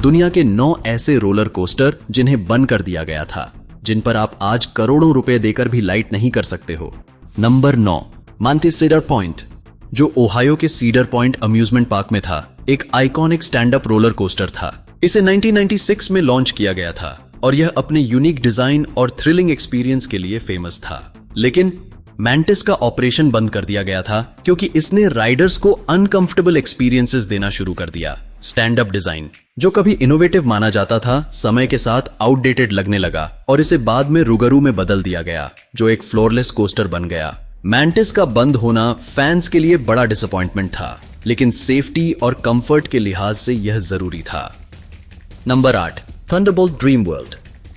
दुनिया के 9 ऐसे रोलर कोस्टर जिन्हें बंद कर दिया गया था, जिन पर आप आज करोड़ों रुपए देकर भी लाइट नहीं कर सकते हो। नंबर 9, मांटिस सीडर पॉइंट, जो ओहायो के सीडर पॉइंट अम्यूजमेंट पार्क में था, एक iconic stand up roller coaster था। इसे 1996 में लॉन्च किया गया था और यह अपने यूनिक डिजाइन और थ्रिलिंग एक्सपीरियंस के लिए फेमस था। लेकिन मैंटिस का ऑपरेशन बंद कर दिया गया था क्योंकि इसने राइडर्स को अनकंफर्टेबल एक्सपीरियंसेस देना शुरू कर दिया। स्टैंड अप डिजाइन, जो कभी इनोवेटिव माना जाता था, समय के साथ आउटडेटेड लगने लगा और इसे बाद में रुगरू में बदल दिया गया, जो एक फ्लोरलेस कोस्टर बन गया। मैंटिस का बंद होना फैंस के लिए बड़ा डिसअपॉइंटमेंट था, लेकिन सेफ्टी और कंफर्ट के लिहाज से यह जरूरी था। Number 8, Thunderbolt dream world,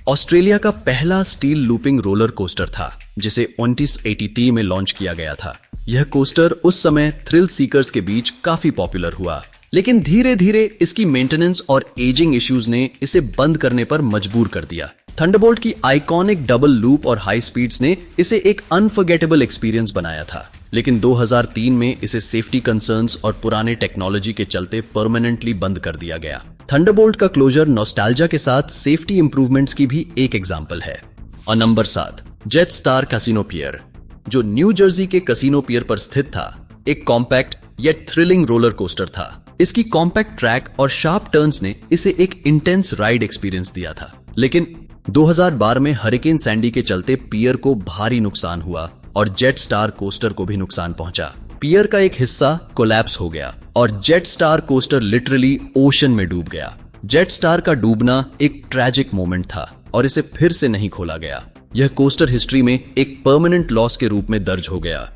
Australia का पहला स्टील लूपिंग रोलर कोस्टर था, जिसे 1983 में लॉन्च किया गया था। यह कोस्टर उस समय थ्रिल सीकर्स के बीच काफी पॉपुलर हुआ, लेकिन धीरे धीरे इसकी मेंटेनेंस और एजिंग इश्यूज ने इसे बंद करने पर मजबूर कर दिया। थंडरबोल्ट की आइकॉनिक डबल लूप और हाई स्पीड्स ने इसे एक अनफॉरगेटेबल एक्सपीरियंस बनाया था, लेकिन 2003 में इसे सेफ्टी कंसर्न्स और पुराने टेक्नोलॉजी के चलते परमानेंटली बंद कर दिया गया। थंडरबोल्ट का क्लोजर नॉस्टैल्जिया के साथ सेफ्टी इंप्रूवमेंट्स की भी एक एग्जांपल है। और नंबर 7, जेट स्टार कैसीनो पियर, जो न्यू जर्सी के कैसीनो पियर पर स्थित था, एक compact yet thrilling roller coaster था। इसकी कॉम्पैक्ट ट्रैक और शार्प टर्न्स ने इसे एक इंटेंस राइड एक्सपीरियंस दिया था, लेकिन 2012 में हरिकेन सैंडी के चलते पियर को भारी नुकसान हुआ और जेट स्टार कोस्टर को भी नुकसान पहुंचा। पियर का एक हिस्सा कोलैप्स हो गया और jet star coaster literally ocean में डूब गया। जेट स्टार का डूबना एक ट्रैजिक मोमेंट था और इसे फिर से नहीं खोला गया। यह कोस्टर हिस्ट्री में एक परमानेंट लॉस के रूप में दर्ज हो गया।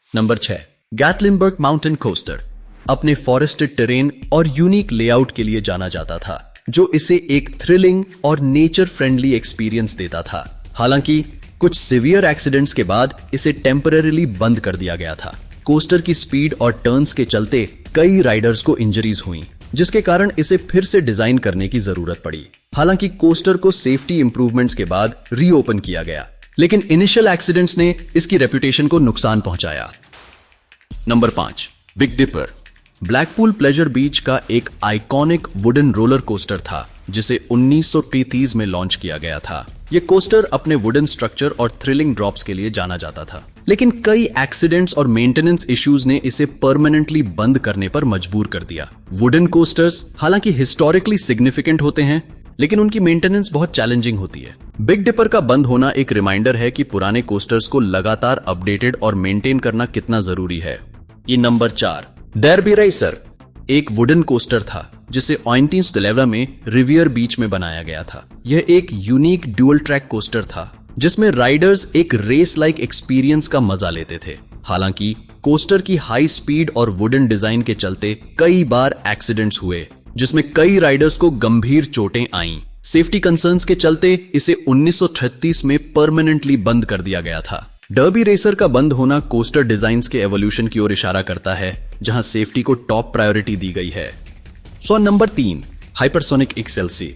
नंबर 6, गैटलिनबर्ग माउंटेन कोस्टर, अपने फॉरेस्टेड टेरेन और यूनिक लेआउट के लिए जाना जाता था, जो इसे एक थ्रिलिंग और नेचर फ्रेंडली एक्सपीरियंस देता था। हालांकि कुछ सीवियर एक्सीडेंट्स के बाद इसे टेम्परेरीली बंद कर दिया गया था। कोस्टर की स्पीड और टर्न्स के चलते कई राइडर्स को इंजरीज हुई, जिसके कारण इसे फिर से डिजाइन करने की जरूरत पड़ी। हालांकि कोस्टर को सेफ्टी इंप्रूवमेंट्स के बाद रीओपन किया गया, लेकिन इनिशियल एक्सीडेंट्स ने इसकी रेपुटेशन को नुकसान पहुंचाया। Number 5, big dipper, Blackpool pleasure beach का एक आइकॉनिक वुडन रोलर कोस्टर था, जिसे 1930 में लॉन्च किया गया था। यह कोस्टर अपने वुडन स्ट्रक्चर और थ्रिलिंग ड्रॉप्स के लिए जाना जाता था, लेकिन कई एक्सीडेंट्स और मेंटेनेंस इश्यूज ने इसे परमानेंटली बंद करने पर मजबूर कर दिया। वुडन कोस्टर्स हालांकि हिस्टोरिकली सिग्निफिकेंट होते हैं, लेकिन उनकी मेंटेनेंस बहुत चैलेंजिंग होती है। बिग डिपर का बंद होना एक रिमाइंडर है कि पुराने कोस्टर्स को लगातार अपडेटेड और मेंटेन करना कितना जरूरी है। ये नंबर 4, डर्बी रेसर, एक वुडन कोस्टर था जिसे 1911 में रिवियर बीच में बनाया गया था। यह एक यूनिक ड्यूल ट्रैक कोस्टर था, जिसमें राइडर्स एक रेस लाइक एक्सपीरियंस का मजा लेते थे। हालांकि कोस्टर की हाई स्पीड और वुडन डिजाइन के चलते कई बार एक्सीडेंट्स हुए, जिसमें कई राइडर्स को गंभीर चोटें आईं। सेफ्टी कंसर्न्स के चलते इसे 1936 में परमानेंटली बंद कर दिया गया था। डर्बी रेसर का बंद होना कोस्टर डिजाइन्स के एवोल्यूशन की ओर इशारा करता है, जहां सेफ्टी को टॉप प्रायोरिटी दी गई है। नंबर 3, हाइपरसोनिक एक्सएलसी,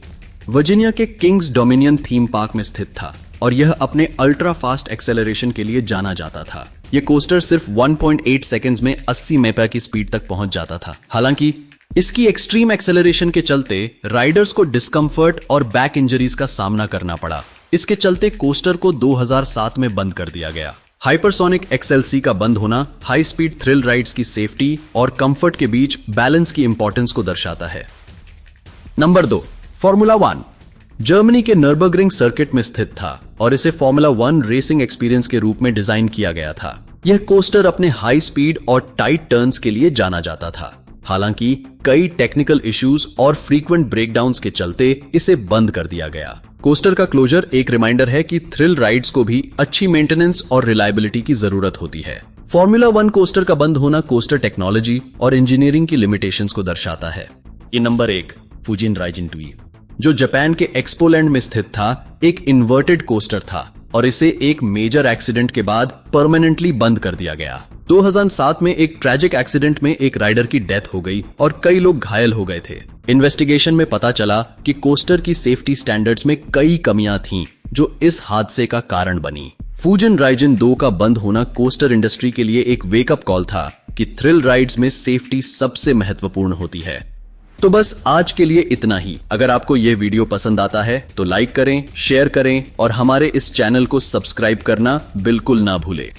वर्जीनिया के किंग्स डोमिनियन थीम पार्क में स्थित था और यह अपने अल्ट्रा फास्ट एक्सेलरेशन के लिए जाना जाता था। यह कोस्टर सिर्फ 1.8 सेकेंड्स में 80 mph की स्पीड तक पहुंच जाता था। हालांकि इसकी एक्सट्रीम एक्सेलरेशन के चलते राइडर्स को डिस्कंफर्ट और बैक इंजरीज का सामना करना पड़ा। इसके चलते कोस्टर को 2007 में बंद कर दिया गया। हाइपरसोनिक एक्सएलसी का बंद होना हाई स्पीड थ्रिल राइड्स की सेफ्टी और कंफर्ट के बीच बैलेंस की इंपॉर्टेंस को दर्शाता है। नंबर 2, फॉर्मूला 1, जर्मनी के नर्बर्गरिंग सर्किट में स्थित था और इसे फॉर्मूला 1 रेसिंग एक्सपीरियंस के रूप में डिजाइन किया गया था। यह कोस्टर अपने हाई स्पीड और टाइट टर्न्स के लिए जाना जाता था। हालांकि कई टेक्निकल इश्यूज और फ्रीक्वेंट ब्रेकडाउन्स के चलते इसे बंद कर दिया गया। कोस्टर का क्लोजर एक रिमाइंडर है कि थ्रिल राइड्स को भी अच्छी मेंटेनेंस और रिलायबिलिटी की जरूरत होती है। फॉर्मूला 1 कोस्टर का बंद होना कोस्टर टेक्नोलॉजी और इंजीनियरिंग की लिमिटेशंस को दर्शाता है। ये नंबर 1, फुजिन राइजिन 2, जो जापान के एक्सपोलैंड में स्थित था, एक इन्वर्टेड कोस्टर था और इसे एक मेजर एक्सीडेंट के बाद परमानेंटली बंद कर दिया गया। 2007 में एक ट्रैजिक एक्सीडेंट में एक राइडर की डेथ हो गई और कई लोग घायल हो गए थे। इन्वेस्टिगेशन में पता चला कि कोस्टर की सेफ्टी स्टैंडर्ड्स में कई कमियां थीं, जो इस हादसे का कारण बनी। फुजिन राइजिन 2 का बंद होना कोस्टर इंडस्ट्री के लिए एक वेकअप कॉल था कि थ्रिल राइड्स में सेफ्टी सबसे महत्वपूर्ण होती है। तो बस आज के लिए इतना ही। अगर आपको ये वीडियो पसंद आता है तो लाइक करें, शेयर करें और हमारे इस चैनल को सब्सक्राइब करना बिल्कुल ना भूलें।